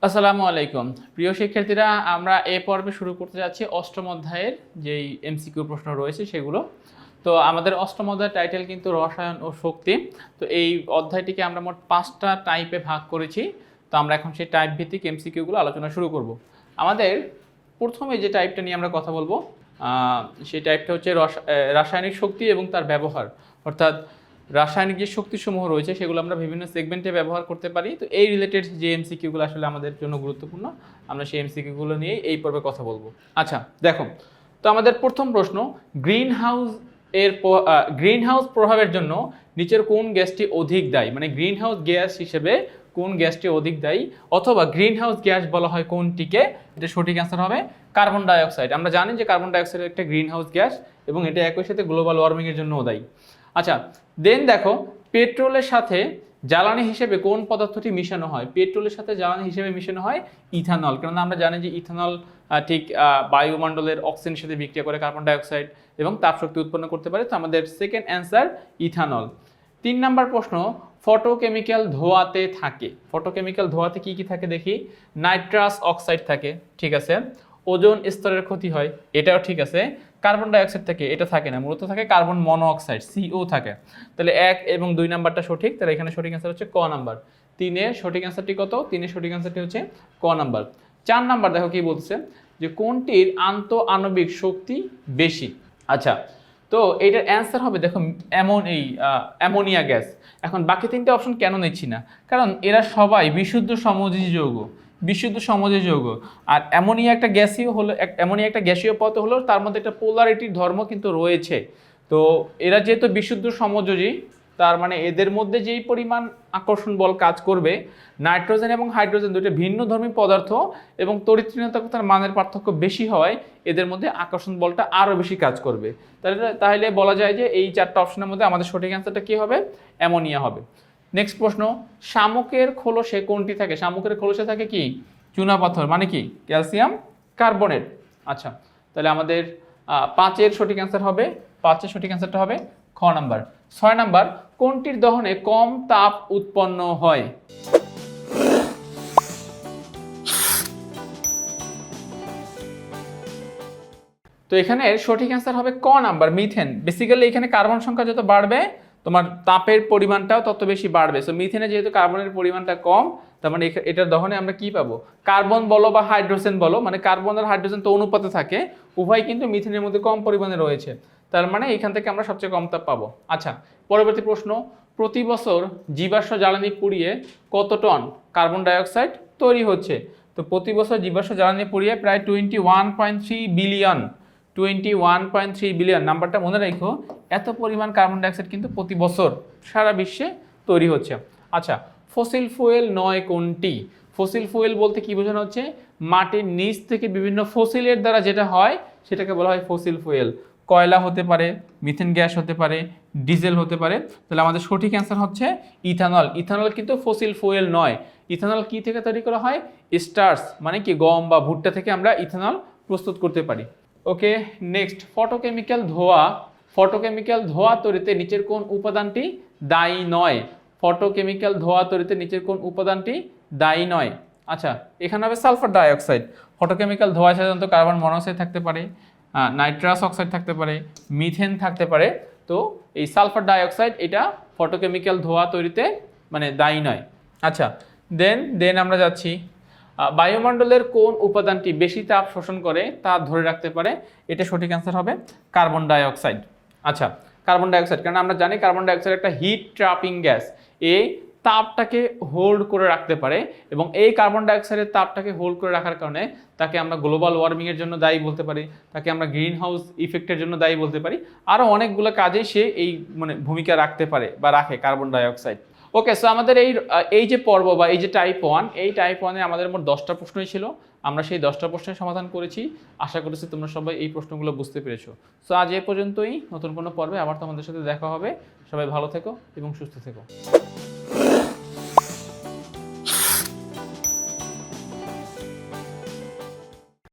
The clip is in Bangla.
আসসালামু আলাইকুম প্রিয় শিক্ষার্থীরা, আমরা এই পর্বে শুরু করতে যাচ্ছি অষ্টম অধ্যায়ের যেই এমসিকিউ প্রশ্ন রয়েছে সেগুলো। তো আমাদের অষ্টম অধ্যায়ের টাইটেল কিন্তু রসায়ন ও শক্তি। তো এই অধ্যায়টিকে আমরা মোট 5টা টাইপে ভাগ করেছি। তো আমরা এখন সেই টাইপ ভিত্তিক এমসিকিউগুলো আলোচনা শুরু করব। আমাদের প্রথমে যে টাইপটা নিয়ে আমরা কথা বলবো সেই টাইপটা হচ্ছে রাসায়নিক শক্তি এবং তার ব্যবহার, অর্থাৎ রাসায়নিক যে শক্তিসমূহ রয়েছে সেগুলো আমরা বিভিন্ন সেগমেন্টে ব্যবহার করতে পারি। তো এই রিলেটেড যে এমসিকিউগুলো আসলে আমাদের জন্য গুরুত্বপূর্ণ, আমরা সেই এমসিকিউগুলো নিয়ে এই পর্বে কথা বলবো। আচ্ছা দেখো, তো আমাদের প্রথম প্রশ্ন, গ্রিন হাউস প্রভাবের জন্য নিচের কোন গ্যাসটি অধিক দায়ী, মানে গ্রিন হাউস গ্যাস হিসেবে কোন গ্যাসটি অধিক দায়ী, অথবা গ্রিন হাউস গ্যাস বলা হয় কোনটিকে? এটা সঠিক অ্যান্সার হবে কার্বন ডাইঅক্সাইড। আমরা জানি যে কার্বন ডাইঅক্সাইড একটা গ্রিন হাউস গ্যাস এবং এটা একই সাথে গ্লোবাল ওয়ার্মিংয়ের জন্যও দায়ী। আচ্ছা দেন দেখো, পেট্রোলের সাথে জ্বালানি হিসেবে কোন পদার্থটি মিশানো হয়? পেট্রোলের সাথে জ্বালানি হিসেবে মিশানো হয় ইথানল, কারণ আমরা জানি যে ইথানল ঠিক বায়ুমণ্ডলের অক্সিজেনের সাথে বিক্রিয়া করে কার্বন ডাইঅক্সাইড এবং তাপশক্তি উৎপন্ন করতে পারে। তো আমাদের সেকেন্ড অ্যান্সার ইথানল। 3 নম্বর প্রশ্ন, ফটোকেমিক্যাল ধোঁয়াতে থাকে, ফটোকেমিক্যাল ধোঁয়াতে কি কি থাকে দেখি। নাইট্রাস অক্সাইড থাকে, ঠিক আছে। ওজোন স্তরের ক্ষতি হয়, এটাও ঠিক আছে। কার্বন ডাইঅক্সাইড থাকে, এটা থাকে না, মূলত থাকে কার্বন মনোঅক্সাইড CO থাকে। তাহলে 1 এবং 2 নাম্বারটা সঠিক, তাহলে এখানে সঠিক অ্যান্সার হচ্ছে ক নাম্বার। 3-এর সঠিক অ্যান্সারটি কত? 3-এর সঠিক অ্যান্সারটি হচ্ছে ক নাম্বার। 4 নাম্বার দেখো কি বলছে, যে কোনটির আন্তঃআণবিক শক্তি বেশি। আচ্ছা, তো এইটার অ্যান্সার হবে দেখো অ্যামোনিয়া গ্যাস। এখন বাকি 3টে অপশন কেন নিচ্ছি না, কারণ এরা সবাই বিশুদ্ধ সমযোজী যৌগ, বিশুদ্ধ সমযোজী যৌগ। আর অ্যামোনিয়া একটা গ্যাসীয় পদার্থ হলো, তার মধ্যে একটা পোলারিটির ধর্ম কিন্তু রয়েছে। তো এরা যেহেতু বিশুদ্ধ সমযোজী, তার মানে এদের মধ্যে যেই পরিমাণ আকর্ষণ বল কাজ করবে, নাইট্রোজেন এবং হাইড্রোজেন দুটো ভিন্নধর্মী পদার্থ এবং তড়িৎ-ঋণাত্মকতার মানের পার্থক্য বেশি হয়, এদের মধ্যে আকর্ষণ বলটা আরও বেশি কাজ করবে। তাহলে বলা যায় যে এই 4টা অপশনের মধ্যে আমাদের সঠিক অ্যান্সারটা কী হবে? অ্যামোনিয়া হবে। নেক্সট প্রশ্ন, শামুকের খোলসে কোনটি থাকে? শামুকের খোলসে থাকে কি? চুনাপাথর, মানে কি? Calcium carbonate. আচ্ছা, তাহলে আমাদের 5-এর সঠিক অ্যান্সার হবে, 5-এর সঠিক অ্যান্সারটা হবে খ নাম্বার। 6 নাম্বার, কোনটির দহনে কম তাপ উৎপন্ন হয়? তো এখানে সঠিক অ্যান্সার হবে ক নাম্বার, মিথেন। বেসিক্যালি এখানে কার্বন সংখ্যা যত বাড়বে তোমার তাপের পরিমাণটাও তত বেশি বাড়বে। সো মিথেনে যেহেতু কার্বনের পরিমাণটা কম, তার মানে এটার দহনে আমরা কি পাবো? কার্বন বলো বা হাইড্রোজেন বলো, মানে কার্বন আর হাইড্রোজেন তো অনুপাতে থাকে, উভয় কিন্তু মিথেনের মধ্যে কম পরিমাণে রয়েছে। তার মানে এখান থেকে আমরা সবচেয়ে কম তাপ পাবো। আচ্ছা, পরবর্তী প্রশ্ন, প্রতি বছর জীবাশ্ম জ্বালানি পুড়িয়ে কত টন কার্বন ডাইঅক্সাইড তৈরি হচ্ছে? তো প্রতি বছর জীবাশ্ম জ্বালানি পুড়িয়ে প্রায় 21.3 বিলিয়ন, 21.3 বিলিয়ন নাম্বারটা মনে রাখো। এত পরিমাণ কার্বন ডাইঅক্সাইড কিন্তু প্রতি বছর সারা বিশ্বে তৈরি হচ্ছে। আচ্ছা, ফসিল ফুয়েল নয় কোনটি? ফসিল ফুয়েল বলতে কি বোঝানো হচ্ছে? মাটির নিচ থেকে বিভিন্ন ফসিলের দ্বারা যেটা হয় সেটাকে বলা হয় ফসিল ফুয়েল। কয়লা হতে পারে, মিথেন গ্যাস হতে পারে, ডিজেল হতে পারে। তাহলে আমাদের সঠিক অ্যান্সার হচ্ছে ইথানল। ইথানল কিন্তু ফসিল ফুয়েল নয়। ইথানল কি থেকে তৈরি করা হয়? স্টার্চ, মানে কি গম বা ভুট্টা থেকে আমরা ইথানল প্রস্তুত করতে পারি। ওকে, নেক্সট, ফটোকেমিক্যাল ধোঁয়া তৈরিতে নিচের কোন উপাদানটি দায়ী নয়? ফটোকেমিক্যাল ধোঁয়া তৈরিতে নিচের কোন উপাদানটি দায়ী নয়? আচ্ছা, এখানে হবে সালফার ডাইঅক্সাইড। ফটোকেমিক্যাল ধোঁয়ায় সাধারণত কার্বন মনোক্সাইড থাকতে পারে, নাইট্রাস অক্সাইড থাকতে পারে, মিথেন থাকতে পারে। তো এই সালফার ডাইঅক্সাইড এটা ফটোকেমিক্যাল ধোঁয়া তৈরিতে মানে দায়ী নয়। আচ্ছা, দেন আমরা যাচ্ছি, বায়ুমণ্ডলের কোন উপাদানটি বেশি তাপ শোষণ করে তা ধরে রাখতে পারে? এটা সঠিক অ্যান্সার হবে কার্বন ডাইঅক্সাইড। আচ্ছা, কার্বন ডাইঅক্সাইড, কারণ আমরা জানি কার্বন ডাইঅক্সাইড একটা হিট ট্র্যাপিং গ্যাস, এই তাপটাকে হোল্ড করে রাখতে পারে এবং এই কার্বন ডাইঅক্সাইডের তাপটাকে হোল্ড করে রাখার কারণে তাকে আমরা গ্লোবাল ওয়ার্মিংয়ের জন্য দায়ী বলতে পারি, তাকে আমরা গ্রিন হাউস ইফেক্টের জন্য দায়ী বলতে পারি। আরও অনেকগুলো কাজে সে এই মানে ভূমিকা রাখতে পারে বা রাখে কার্বন ডাইঅক্সাইড। ওকে, সো আমাদের এই যে পর্ব বা এই যে টাইপ 1, এই টাইপ 1-এ আমাদের মোট 10টা প্রশ্নই ছিল। আমরা সেই 10টা প্রশ্নের সমাধান করেছি। আশা করছি তোমরা সবাই এই প্রশ্নগুলো বুঝতে পেরেছো। সো আজ এ পর্যন্তই, নতুন কোনো পর্বে আবার তোমাদের সাথে দেখা হবে। সবাই ভালো থেকো এবং সুস্থ থেকো।